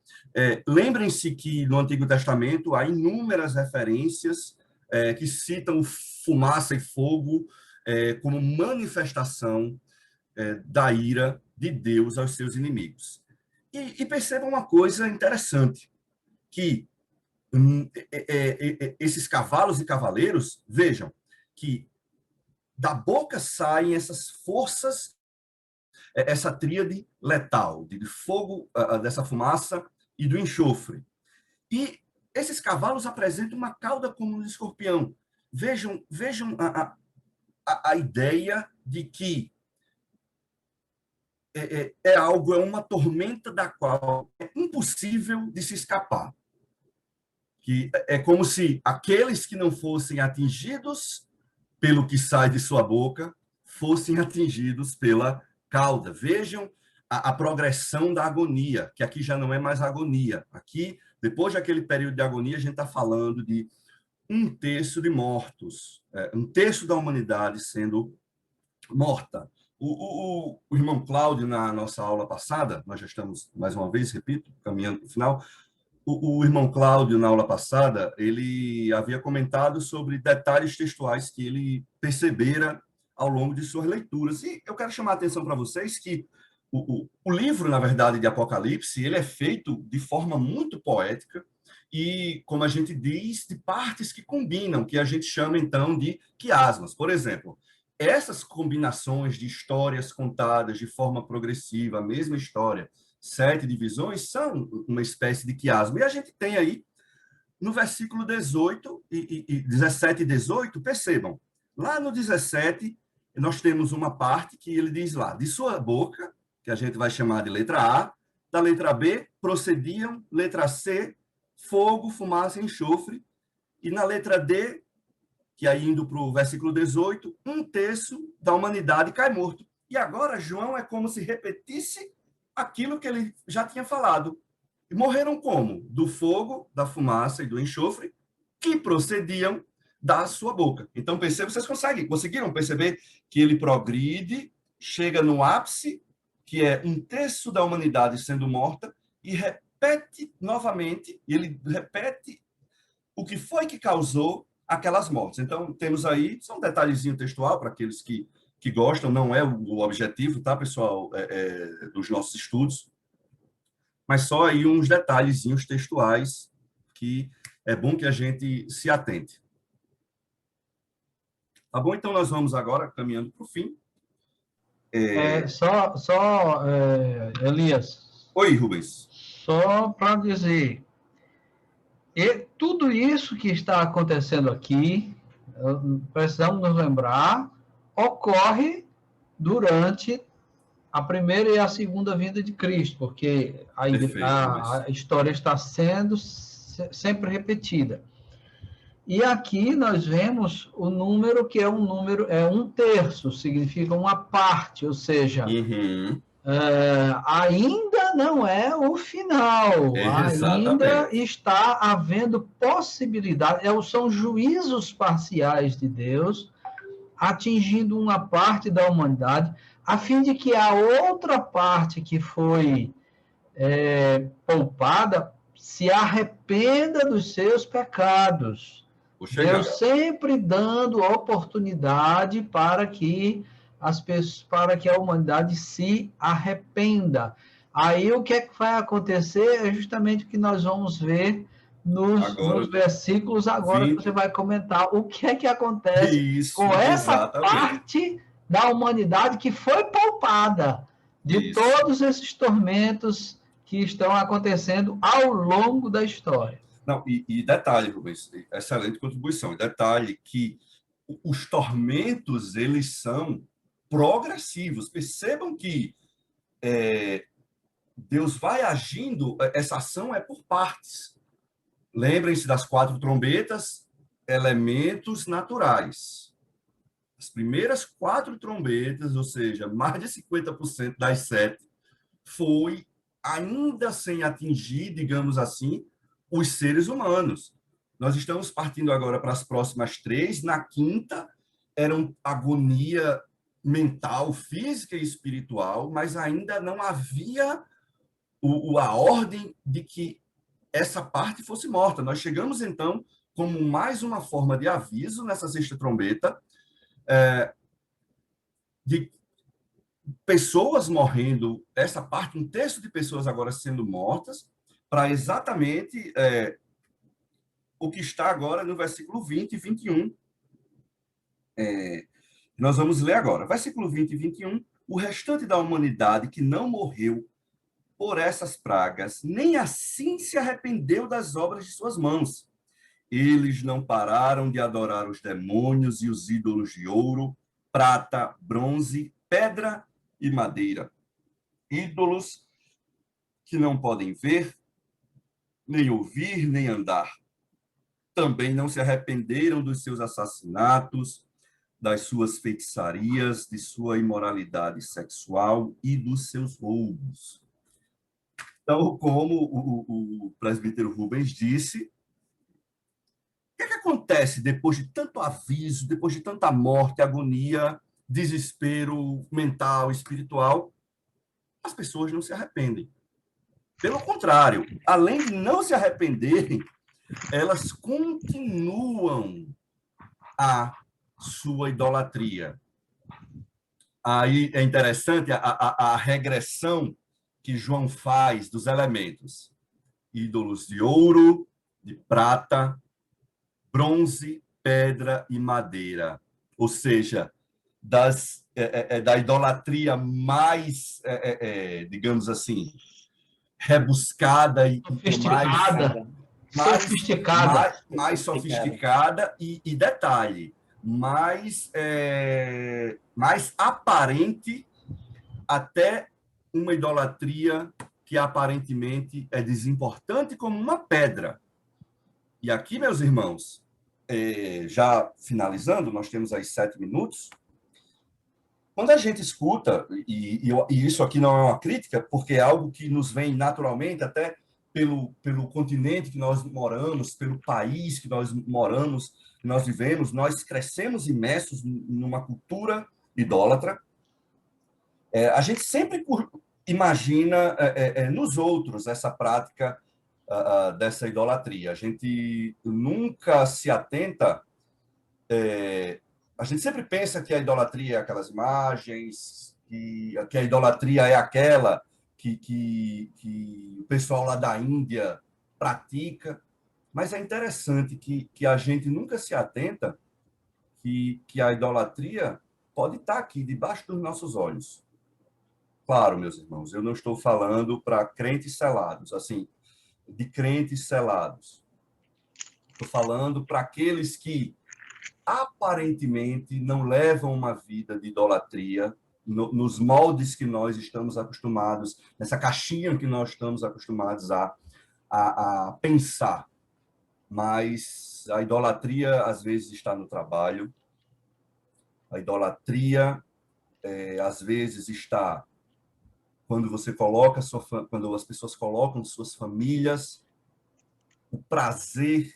lembrem-se que no Antigo Testamento há inúmeras referências que citam fumaça e fogo como manifestação da ira de Deus aos seus inimigos. E percebam uma coisa interessante, que esses cavalos e cavaleiros, vejam, que da boca saem essas forças, essa tríade letal, de fogo, dessa fumaça e do enxofre. E esses cavalos apresentam uma cauda como um escorpião. Vejam a ideia de que é uma tormenta da qual é impossível de se escapar. Que é como se aqueles que não fossem atingidos pelo que sai de sua boca, fossem atingidos pela cauda. Vejam a progressão da agonia, que aqui já não é mais agonia. Aqui, depois daquele período de agonia, a gente está falando de 1/3 de mortos, 1/3 da humanidade sendo morta. O irmão Cláudio, na nossa aula passada, nós já estamos, mais uma vez, repito, caminhando para o final, o irmão Cláudio, na aula passada, ele havia comentado sobre detalhes textuais que ele percebera ao longo de suas leituras. E eu quero chamar a atenção para vocês que o livro, na verdade, de Apocalipse, ele é feito de forma muito poética e, como a gente diz, de partes que combinam, que a gente chama, então, de quiasmas. Por exemplo, essas combinações de histórias contadas de forma progressiva, a mesma história, 7 divisões, são uma espécie de quiasma. E a gente tem aí, no versículo 18 e 17 e 18, percebam, lá no 17, nós temos uma parte que ele diz lá, de sua boca, que a gente vai chamar de letra A, da letra B, procediam, letra C, fogo, fumaça e enxofre, e na letra D, que aí indo para o versículo 18, 1/3 da humanidade cai morto. E agora João é como se repetisse aquilo que ele já tinha falado. E morreram como? Do fogo, da fumaça e do enxofre, que procediam da sua boca. Então, percebam, vocês conseguiram perceber que ele progride, chega no ápice, que é 1/3 da humanidade sendo morta, e repete novamente, ele repete o que foi que causou aquelas mortes. Então, temos aí, só um detalhezinho textual para aqueles que gostam, não é o objetivo, tá, pessoal, dos nossos estudos, mas só aí uns detalhezinhos textuais que é bom que a gente se atente. Tá bom? Então, nós vamos agora caminhando para o fim. Elias. Oi, Rubens. Só para dizer, tudo isso que está acontecendo aqui, precisamos nos lembrar, ocorre durante a primeira e a segunda vinda de Cristo, porque a história está sendo sempre repetida. E aqui nós vemos o número que é 1/3, significa uma parte, ou seja, ainda não é o final, ainda está havendo possibilidade, são juízos parciais de Deus, atingindo uma parte da humanidade, a fim de que a outra parte que foi poupada se arrependa dos seus pecados. Deus sempre dando oportunidade para que a humanidade se arrependa. Aí o que é que vai acontecer é justamente o que nós vamos ver nos versículos agora, 20. Que você vai comentar o que é que acontece com essa parte da humanidade que foi poupada de todos esses tormentos que estão acontecendo ao longo da história. Não, e detalhe, Rubens, excelente contribuição. E detalhe que os tormentos, eles são progressivos. Percebam que Deus vai agindo, essa ação é por partes. Lembrem-se das 4 trombetas, elementos naturais. As primeiras 4 trombetas, ou seja, mais de 50% das 7, foi ainda sem atingir, digamos assim, os seres humanos. Nós estamos partindo agora para as próximas 3, na quinta, era agonia mental, física e espiritual, mas ainda não havia a ordem de que essa parte fosse morta. Nós chegamos, então, como mais uma forma de aviso nessa sexta trombeta, de pessoas morrendo, essa parte, um terço de pessoas agora sendo mortas, para exatamente o que está agora no versículo 20 e 21. Nós vamos ler agora. Versículo 20 e 21. O restante da humanidade que não morreu por essas pragas, nem assim se arrependeu das obras de suas mãos. Eles não pararam de adorar os demônios e os ídolos de ouro, prata, bronze, pedra e madeira. Ídolos que não podem ver, nem ouvir, nem andar. Também não se arrependeram dos seus assassinatos, das suas feitiçarias, de sua imoralidade sexual e dos seus roubos. Então, como o presbítero Rubens disse, o que é que acontece depois de tanto aviso, depois de tanta morte, agonia, desespero mental, espiritual? As pessoas não se arrependem. Pelo contrário, além de não se arrependerem, elas continuam a sua idolatria. Aí é interessante a regressão que João faz dos elementos. Ídolos de ouro, de prata, bronze, pedra e madeira. Ou seja, da idolatria mais, digamos assim, rebuscada e mais sofisticada e detalhe, mais aparente, até uma idolatria que aparentemente é desimportante como uma pedra. E aqui, meus irmãos, já finalizando, nós temos aí 7 minutos. Quando a gente escuta, e isso aqui não é uma crítica, porque é algo que nos vem naturalmente, até pelo continente que nós moramos, pelo país que nós moramos, que nós vivemos, nós crescemos imersos numa cultura idólatra. A gente sempre imagina nos outros essa prática dessa idolatria. A gente nunca se atenta... a gente sempre pensa que a idolatria é aquelas imagens, que a idolatria é aquela que o pessoal lá da Índia pratica, mas é interessante que a gente nunca se atenta que a idolatria pode estar aqui, debaixo dos nossos olhos. Claro, meus irmãos, eu não estou falando para crentes selados, assim, de crentes selados. Estou falando para aqueles que aparentemente não levam uma vida de idolatria nos moldes que nós estamos acostumados, nessa caixinha que nós estamos acostumados a pensar. Mas a idolatria, às vezes, está no trabalho. A idolatria, às vezes, está quando você coloca quando as pessoas colocam suas famílias, o prazer,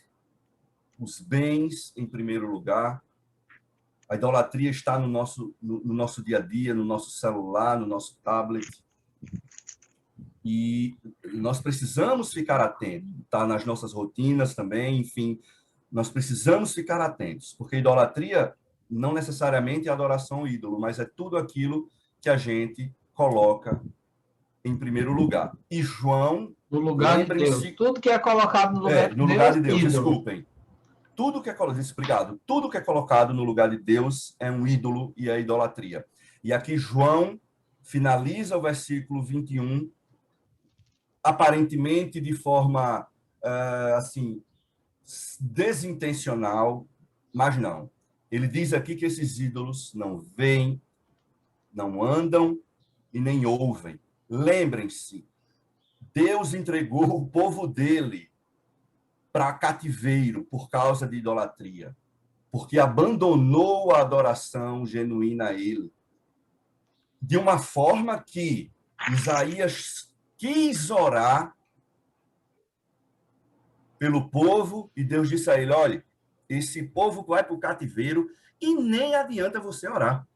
os bens em primeiro lugar. A idolatria está no nosso dia a dia, no nosso celular, no nosso tablet. E nós precisamos ficar atentos, está nas nossas rotinas também, enfim, nós precisamos ficar atentos, porque idolatria não necessariamente é adoração ao ídolo, mas é tudo aquilo que a gente coloca em primeiro lugar. E João... No lugar de Deus. Tudo que é colocado no lugar de Deus, desculpem. Tudo que é colocado, obrigado. Tudo que é colocado no lugar de Deus é um ídolo e é idolatria. E aqui João finaliza o versículo 21, aparentemente de forma assim desintencional, mas não. Ele diz aqui que esses ídolos não veem, não andam e nem ouvem. Lembrem-se, Deus entregou o povo dele para cativeiro por causa de idolatria, porque abandonou a adoração genuína a ele, de uma forma que Isaías quis orar pelo povo, e Deus disse a ele, olha, esse povo vai para o cativeiro e nem adianta você orar.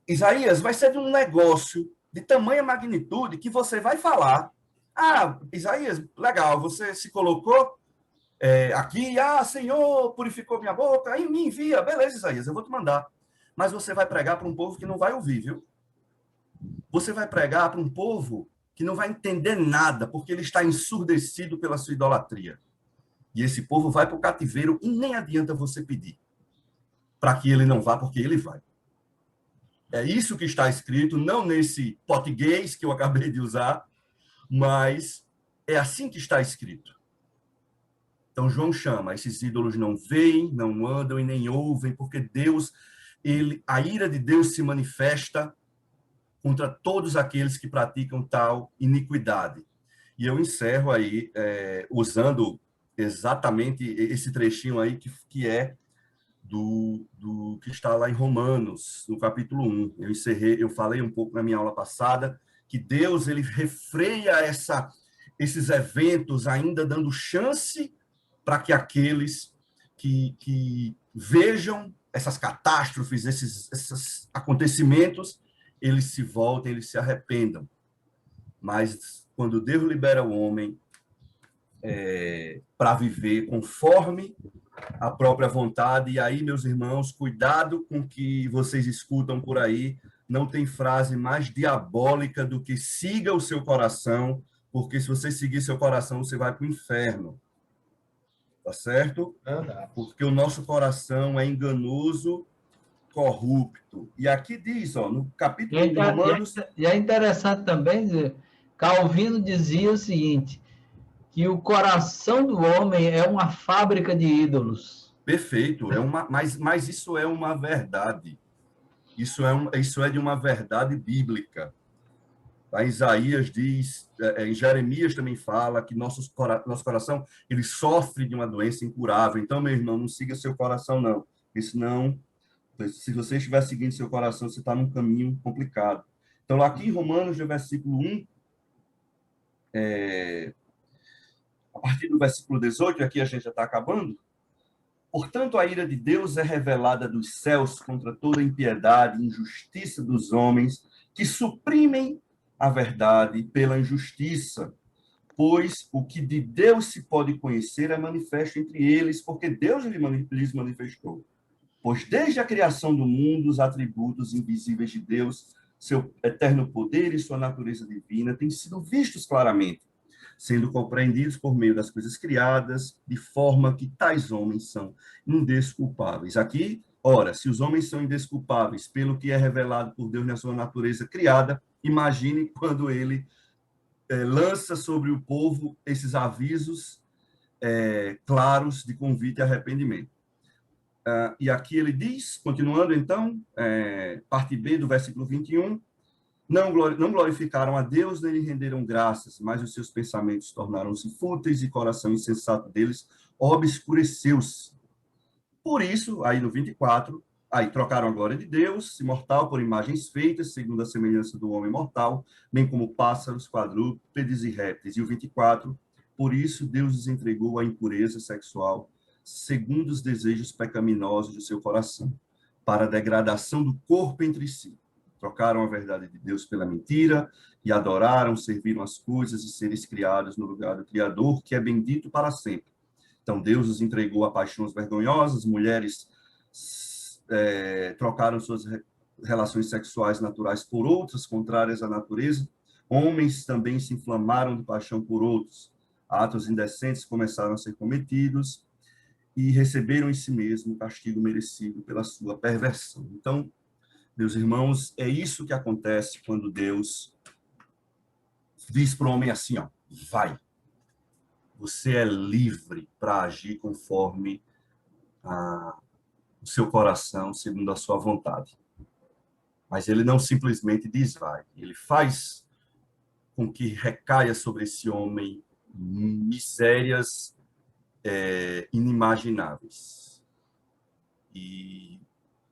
Isaías, vai ser de um negócio de tamanha magnitude que você vai falar. Ah, Isaías, legal, você se colocou aqui, Senhor, purificou minha boca, e me envia. Beleza, Isaías, eu vou te mandar. Mas você vai pregar para um povo que não vai ouvir, viu? Você vai pregar para um povo que não vai entender nada, porque ele está ensurdecido pela sua idolatria. E esse povo vai para o cativeiro e nem adianta você pedir para que ele não vá, porque ele vai. É isso que está escrito, não nesse português que eu acabei de usar, mas é assim que está escrito. Então, João chama, esses ídolos não veem, não andam e nem ouvem, porque Deus, a ira de Deus se manifesta contra todos aqueles que praticam tal iniquidade. E eu encerro aí usando exatamente esse trechinho aí que é do que está lá em Romanos, no capítulo 1. Eu falei um pouco na minha aula passada que Deus ele refreia esses eventos ainda dando chance para que aqueles que vejam essas catástrofes, esses acontecimentos, eles se voltem, eles se arrependam. Mas quando Deus libera o homem para viver conforme a própria vontade, e aí, meus irmãos, cuidado com o que vocês escutam por aí, não tem frase mais diabólica do que siga o seu coração, porque se você seguir seu coração, você vai para o inferno. Tá certo? Porque o nosso coração é enganoso, corrupto. E aqui diz, no capítulo de Romanos... E é interessante também, Calvino dizia o seguinte, que o coração do homem é uma fábrica de ídolos. Perfeito, mas isso é uma verdade. Isso é de uma verdade bíblica. A Isaías diz, em Jeremias também fala que nosso coração ele sofre de uma doença incurável. Então, meu irmão, não siga seu coração, não. Senão, se você estiver seguindo seu coração, você está num caminho complicado. Então, aqui em Romanos, no versículo 1, a partir do versículo 18, aqui a gente já está acabando. Portanto, a ira de Deus é revelada dos céus contra toda impiedade e injustiça dos homens que suprimem a verdade pela injustiça, pois o que de Deus se pode conhecer é manifesto entre eles, porque Deus lhes manifestou. Pois desde a criação do mundo, os atributos invisíveis de Deus, seu eterno poder e sua natureza divina têm sido vistos claramente, sendo compreendidos por meio das coisas criadas, de forma que tais homens são indesculpáveis. Aqui, ora, se os homens são indesculpáveis pelo que é revelado por Deus na sua natureza criada, imagine quando ele lança sobre o povo esses avisos claros de convite e arrependimento. E aqui ele diz, continuando então, parte B do versículo 21, não glorificaram a Deus, nem lhe renderam graças, mas os seus pensamentos tornaram-se fúteis e o coração insensato deles obscureceu-se. Por isso, aí no 24, aí trocaram a glória de Deus, imortal, por imagens feitas, segundo a semelhança do homem mortal, bem como pássaros, quadrúpedes e répteis. E o 24, por isso Deus os entregou à impureza sexual, segundo os desejos pecaminosos do seu coração, para a degradação do corpo entre si. Trocaram a verdade de Deus pela mentira e adoraram, serviram as coisas e seres criados no lugar do Criador, que é bendito para sempre. Então, Deus os entregou a paixões vergonhosas, mulheres trocaram suas relações sexuais naturais por outras, contrárias à natureza. Homens também se inflamaram de paixão por outros. Atos indecentes começaram a ser cometidos e receberam em si mesmo o castigo merecido pela sua perversão. Então, meus irmãos, é isso que acontece quando Deus diz para o homem assim, vai. Você é livre para agir conforme o seu coração, segundo a sua vontade. Mas ele não simplesmente diz vai. Ele faz com que recaia sobre esse homem misérias inimagináveis. E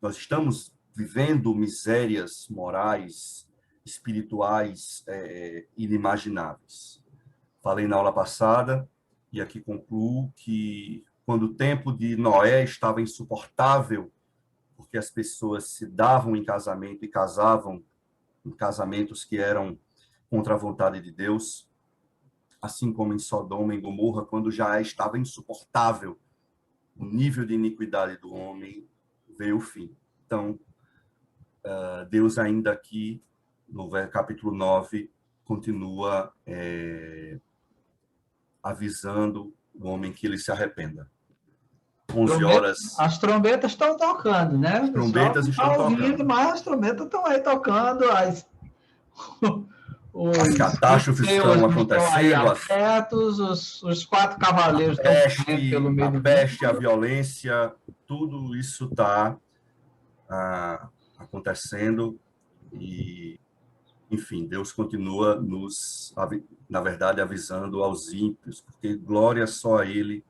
nós estamos vivendo misérias morais, espirituais inimagináveis. Falei na aula passada, e aqui concluo, que quando o tempo de Noé estava insuportável, porque as pessoas se davam em casamento e casavam em casamentos que eram contra a vontade de Deus, assim como em Sodoma e Gomorra, quando já estava insuportável o nível de iniquidade do homem, veio o fim. Então, Deus ainda aqui, no capítulo 9, continua avisando o homem que ele se arrependa. 11 horas. As trombetas estão tocando, né? As trombetas estão tocando. Mas as trombetas estão aí tocando. As catástrofes estão acontecendo. Os 4 cavaleiros estão correndo pelo meio do peste, a violência, tudo isso está acontecendo. E, enfim, Deus continua na verdade, avisando aos ímpios, porque glória só a Ele,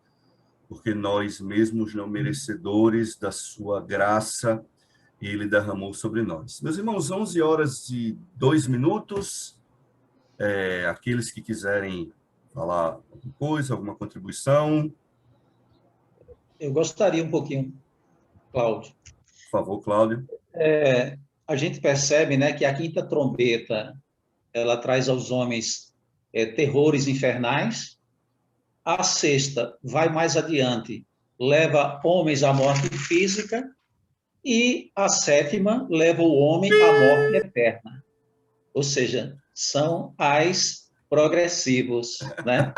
porque nós mesmos não merecedores da sua graça, Ele derramou sobre nós. Meus irmãos, 11 horas e 2 minutos. Aqueles que quiserem falar alguma coisa, alguma contribuição. Eu gostaria um pouquinho, Cláudio. Por favor, Cláudio. A gente percebe, né, que a quinta trombeta, ela traz aos homens terrores infernais. A sexta vai mais adiante, leva homens à morte física, e a sétima leva o homem à morte eterna. Ou seja, são as progressivos, né?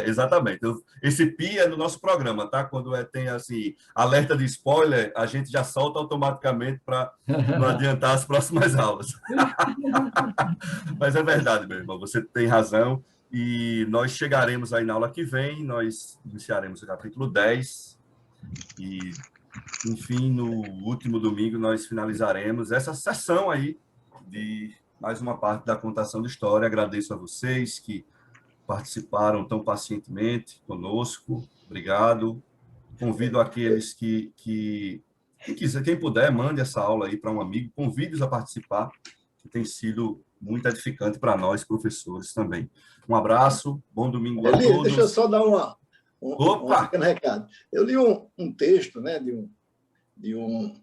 Exatamente. Esse pi é no nosso programa, tá? Quando tem assim, alerta de spoiler, a gente já solta automaticamente para não adiantar as próximas aulas. Mas é verdade, meu irmão, você tem razão. E nós chegaremos aí na aula que vem, nós iniciaremos o capítulo 10. E, enfim, no último domingo nós finalizaremos essa sessão aí de mais uma parte da contação de história. Agradeço a vocês que participaram tão pacientemente conosco. Obrigado. Convido aqueles que quiser, quem puder, mande essa aula aí para um amigo, convide-os a participar, que tem sido muito edificante para nós, professores, também. Um abraço, bom domingo a todos. Deixa eu só dar um pequeno recado. Eu li um texto, né, de um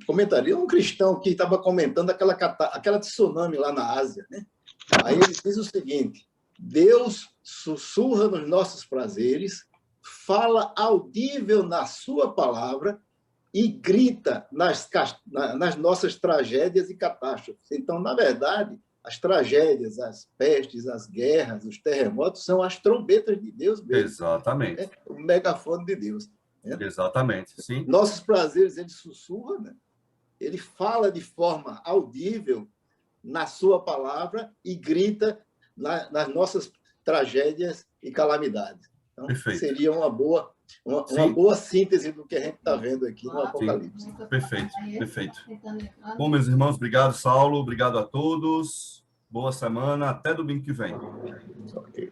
comentarista, um cristão que estava comentando aquela tsunami lá na Ásia, né? Aí ele diz o seguinte: Deus sussurra nos nossos prazeres, fala audível na sua palavra e grita nas nossas tragédias e catástrofes. Então, na verdade, as tragédias, as pestes, as guerras, os terremotos são as trombetas de Deus mesmo. Exatamente. Né? O megafone de Deus. Né? Exatamente, sim. Nossos prazeres, ele sussurra, né? Ele fala de forma audível na sua palavra e grita nas nossas tragédias e calamidades. Então, perfeito. Seria uma boa síntese do que a gente está vendo aqui no Apocalipse. Sim. Perfeito, perfeito. Bom, meus irmãos, obrigado, Saulo, obrigado a todos. Boa semana, até domingo que vem. Ok.